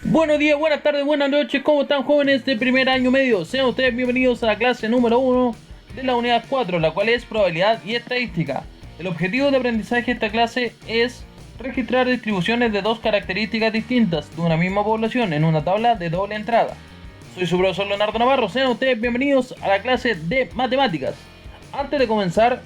Buenos días, buenas tardes, buenas noches, ¿cómo están jóvenes de primer año medio? Sean ustedes bienvenidos a la clase número 1 de la unidad 4, la cual es probabilidad y estadística. El objetivo de aprendizaje de esta clase es registrar distribuciones de dos características distintas de una misma población en una tabla de doble entrada. Soy su profesor Leonardo Navarro, sean ustedes bienvenidos a la clase de matemáticas. Antes de comenzar,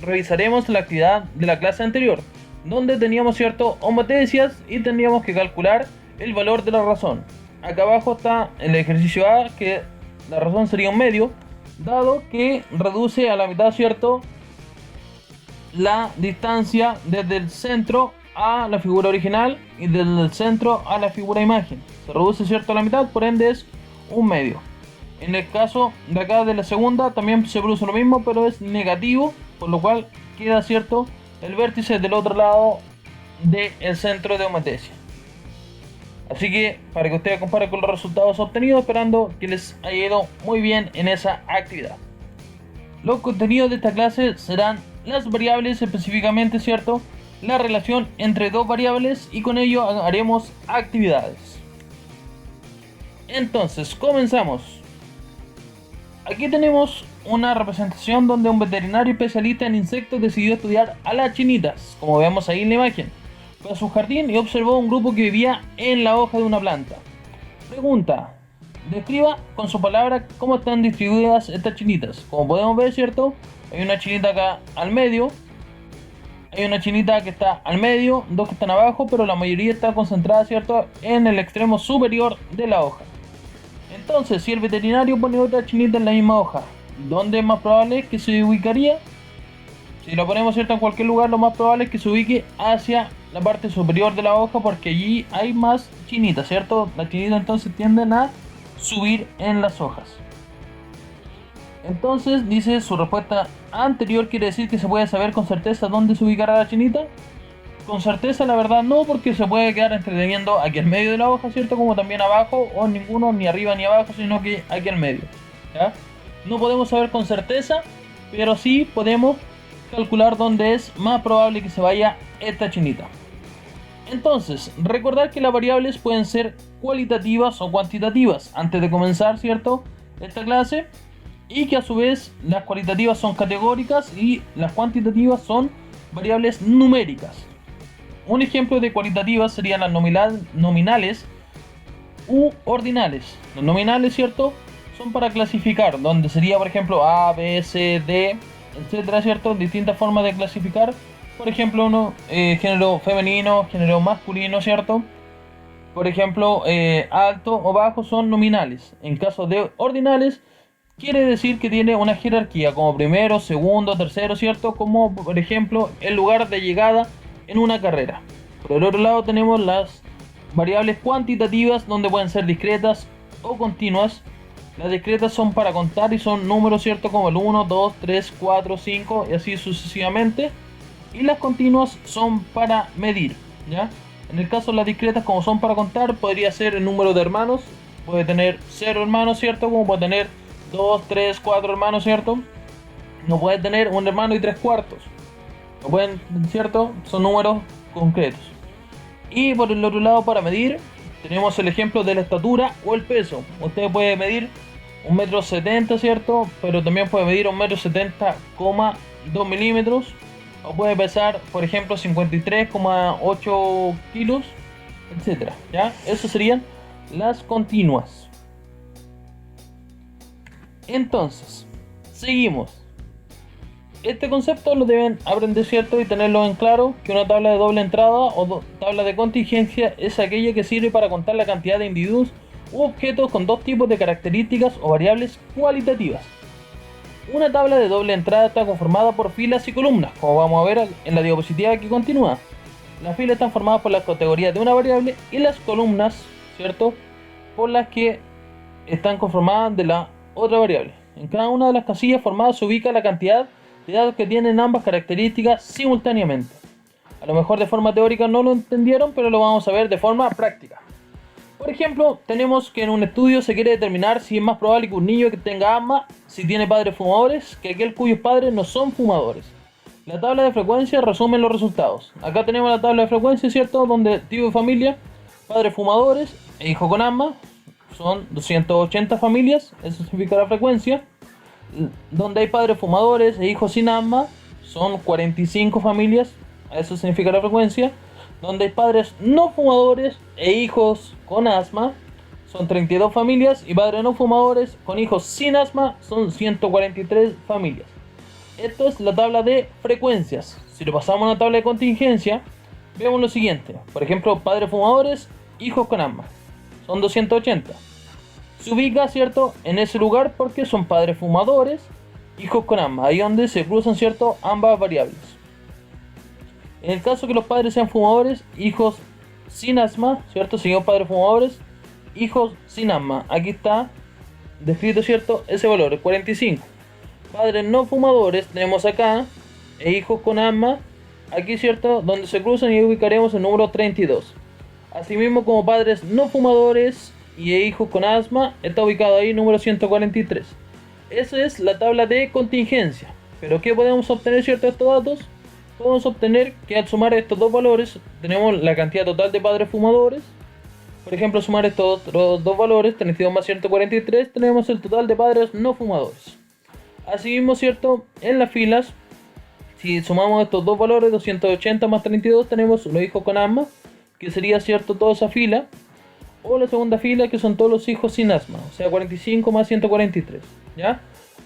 revisaremos la actividad de la clase anterior, donde teníamos homotecias y teníamos que calcular el valor de la razón. Acá abajo está el ejercicio A, que la razón sería un medio, dado que reduce a la mitad, la distancia desde el centro a la figura original y desde el centro a la figura imagen. Se reduce, a la mitad, por ende es un medio. En el caso de acá de la segunda también se produce lo mismo, pero es negativo, por lo cual queda, el vértice del otro lado del centro de homotecia. Así que para que ustedes comparen con los resultados obtenidos, esperando que les haya ido muy bien en esa actividad. Los contenidos de esta clase serán las variables, específicamente, la relación entre dos variables, y con ello haremos actividades. Entonces, comenzamos. Aquí tenemos una representación donde un veterinario especialista en insectos decidió estudiar a las chinitas, como vemos ahí en la imagen. Fue a su jardín y observó un grupo que vivía en la hoja de una planta. Pregunta: describa con su palabra cómo están distribuidas estas chinitas. Como podemos ver, hay una chinita acá al medio, hay una chinita que está al medio, dos que están abajo, pero la mayoría está concentrada, en el extremo superior de la hoja. Entonces, si el veterinario pone otra chinita en la misma hoja, ¿dónde es más probable que se ubicaría? Si lo ponemos, en cualquier lugar, lo más probable es que se ubique hacia la parte superior de la hoja, porque allí hay más chinitas, Las chinitas entonces tienden a subir en las hojas. Entonces, dice, su respuesta anterior quiere decir que se puede saber con certeza dónde se ubicará la chinita. Con certeza, la verdad, no, porque se puede quedar entreteniendo aquí en medio de la hoja, como también abajo, o ninguno, ni arriba ni abajo, sino que aquí en medio, ¿ya? No podemos saber con certeza, pero sí podemos calcular dónde es más probable que se vaya esta chinita. Entonces, recordar que las variables pueden ser cualitativas o cuantitativas antes de comenzar, esta clase, y que a su vez las cualitativas son categóricas y las cuantitativas son variables numéricas. Un ejemplo de cualitativas serían las nominales u ordinales. Los nominales, son para clasificar, donde sería, por ejemplo, A, B, C, D, etcétera, distintas formas de clasificar. Por ejemplo, género femenino, género masculino, Por ejemplo, alto o bajo son nominales. En caso de ordinales, quiere decir que tiene una jerarquía, como primero, segundo, tercero, Como, por ejemplo, el lugar de llegada en una carrera. Por el otro lado tenemos las variables cuantitativas, donde pueden ser discretas o continuas. Las discretas son para contar y son números, como el 1, 2, 3, 4, 5 y así sucesivamente. Y las continuas son para medir, ¿ya? En el caso de las discretas, como son para contar, podría ser el número de hermanos. Puede tener 0 hermanos, Como puede tener 2, 3, 4 hermanos, No puede tener un hermano y 3 cuartos. No pueden, Son números concretos. Y por el otro lado, para medir, tenemos el ejemplo de la estatura o el peso. Usted puede medir 1,70 m, Pero también puede medir 1,70 m, 2 milímetros. O puede pesar, por ejemplo, 53,8 kilos, etcétera, ¿ya? Esas serían las continuas. Entonces, seguimos. Este concepto lo deben aprender, y tenerlo en claro, que una tabla de doble entrada o tabla de contingencia es aquella que sirve para contar la cantidad de individuos u objetos con dos tipos de características o variables cualitativas. Una tabla de doble entrada está conformada por filas y columnas, como vamos a ver en la diapositiva que continúa. Las filas están formadas por las categorías de una variable y las columnas, por las que están conformadas de la otra variable. En cada una de las casillas formadas se ubica la cantidad de datos que tienen ambas características simultáneamente. A lo mejor de forma teórica no lo entendieron, pero lo vamos a ver de forma práctica. Por ejemplo, tenemos que en un estudio se quiere determinar si es más probable que un niño que tenga asma, si tiene padres fumadores, que aquel cuyos padres no son fumadores. La tabla de frecuencia resume los resultados. Acá tenemos la tabla de frecuencia, Donde tipo de familia padres fumadores e hijos con asma son 280 familias, eso significa la frecuencia. Donde hay padres fumadores e hijos sin asma son 45 familias, eso significa la frecuencia. Donde hay padres no fumadores e hijos con asma son 32 familias, y padres no fumadores con hijos sin asma son 143 familias. Esto es la tabla de frecuencias. Si lo pasamos a una tabla de contingencia, vemos lo siguiente. Por ejemplo, padres fumadores, hijos con asma, son 280. Se ubica, ¿cierto?, en ese lugar porque son padres fumadores, hijos con asma, ahí donde se cruzan, ¿cierto?, ambas variables. En el caso que los padres sean fumadores, hijos sin asma, ¿cierto?, seguimos padres fumadores, hijos sin asma. Aquí está descrito, ¿cierto?, ese valor, el 45. Padres no fumadores tenemos acá, e hijos con asma, aquí, ¿cierto?, donde se cruzan, y ubicaremos el número 32. Asimismo, como padres no fumadores y hijos con asma, está ubicado ahí número 143. Esa es la tabla de contingencia. Pero ¿qué podemos obtener, cierto, de estos datos? Podemos obtener que al sumar estos dos valores tenemos la cantidad total de padres fumadores. Por ejemplo, sumar estos otros dos valores, 32 más 143, tenemos el total de padres no fumadores. Asimismo, cierto, en las filas, si sumamos estos dos valores, 280 más 32, tenemos los hijos con asma, que sería, cierto, toda esa fila, o la segunda fila, que son todos los hijos sin asma, o sea, 45 más 143, ¿ya?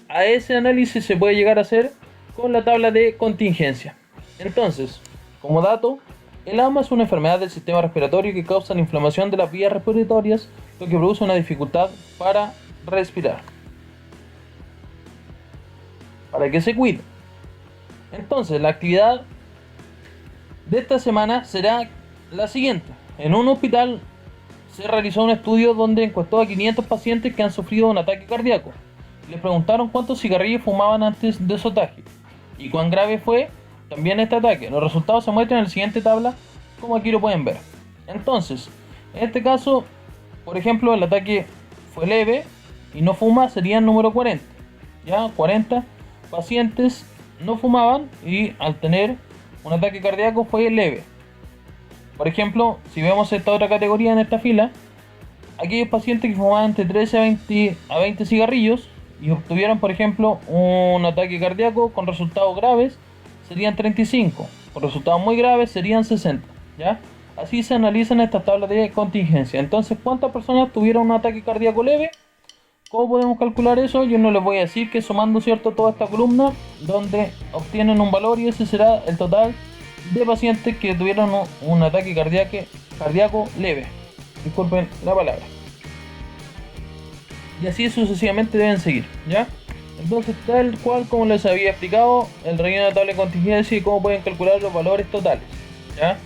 A ese análisis se puede llegar a hacer con la tabla de contingencia. Entonces, como dato, el asma es una enfermedad del sistema respiratorio que causa la inflamación de las vías respiratorias, lo que produce una dificultad para respirar. Para que se cuide. Entonces, la actividad de esta semana será la siguiente. En un hospital se realizó un estudio donde encuestó a 500 pacientes que han sufrido un ataque cardíaco. Les preguntaron cuántos cigarrillos fumaban antes de su ataque y cuán grave fue también este ataque. Los resultados se muestran en la siguiente tabla, como aquí lo pueden ver. Entonces, en este caso, por ejemplo, el ataque fue leve y no fuma, sería el número 40. Ya, 40 pacientes no fumaban y al tener un ataque cardíaco fue leve. Por ejemplo, si vemos esta otra categoría en esta fila, aquellos pacientes que fumaban entre 13 a 20 cigarrillos y obtuvieron, por ejemplo, un ataque cardíaco con resultados graves, serían 35. Con resultados muy graves serían 60. ¿Ya? Así se analizan estas tablas de contingencia. Entonces, ¿cuántas personas tuvieron un ataque cardíaco leve? ¿Cómo podemos calcular eso? Yo no les voy a decir que sumando, ¿cierto?, toda esta columna, donde obtienen un valor, y ese será el total de pacientes que tuvieron un ataque cardíaco leve. Disculpen la palabra. Y así sucesivamente deben seguir, ¿ya? Entonces, tal cual como les había explicado, el relleno de la tabla de contingencia y cómo pueden calcular los valores totales, ¿ya?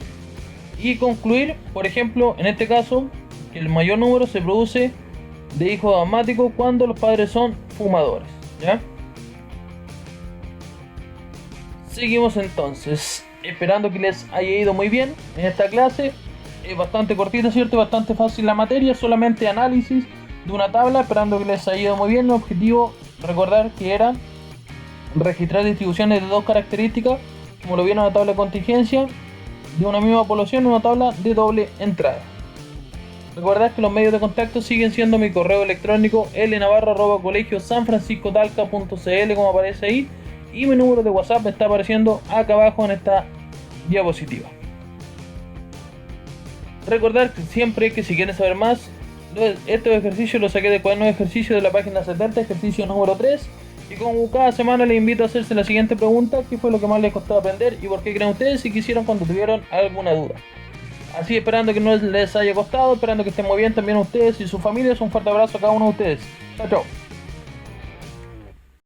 Y concluir, por ejemplo, en este caso, que el mayor número se produce de hijos asmáticos cuando los padres son fumadores, ¿ya? Seguimos entonces, esperando que les haya ido muy bien en esta clase. Es bastante cortita, ¿cierto? Bastante fácil la materia, solamente análisis de una tabla, esperando que les haya ido muy bien. El objetivo, recordar que era registrar distribuciones de dos características, como lo vieron en la tabla de contingencia, de una misma población en una tabla de doble entrada. Recordad que los medios de contacto siguen siendo mi correo electrónico lnavarro@colegiosanfranciscotalca.cl, como aparece ahí, y mi número de WhatsApp está apareciendo acá abajo en esta diapositiva. Recordad que siempre que si quieren saber más, estos ejercicios los saqué de cuaderno de ejercicio de la página 70, ejercicio número 3, y como cada semana les invito a hacerse la siguiente pregunta: ¿qué fue lo que más les costó aprender y por qué creen ustedes si quisieron cuando tuvieron alguna duda? Así, esperando que no les haya costado, esperando que estén muy bien también ustedes y sus familias. Un fuerte abrazo a cada uno de ustedes. Chao, chao.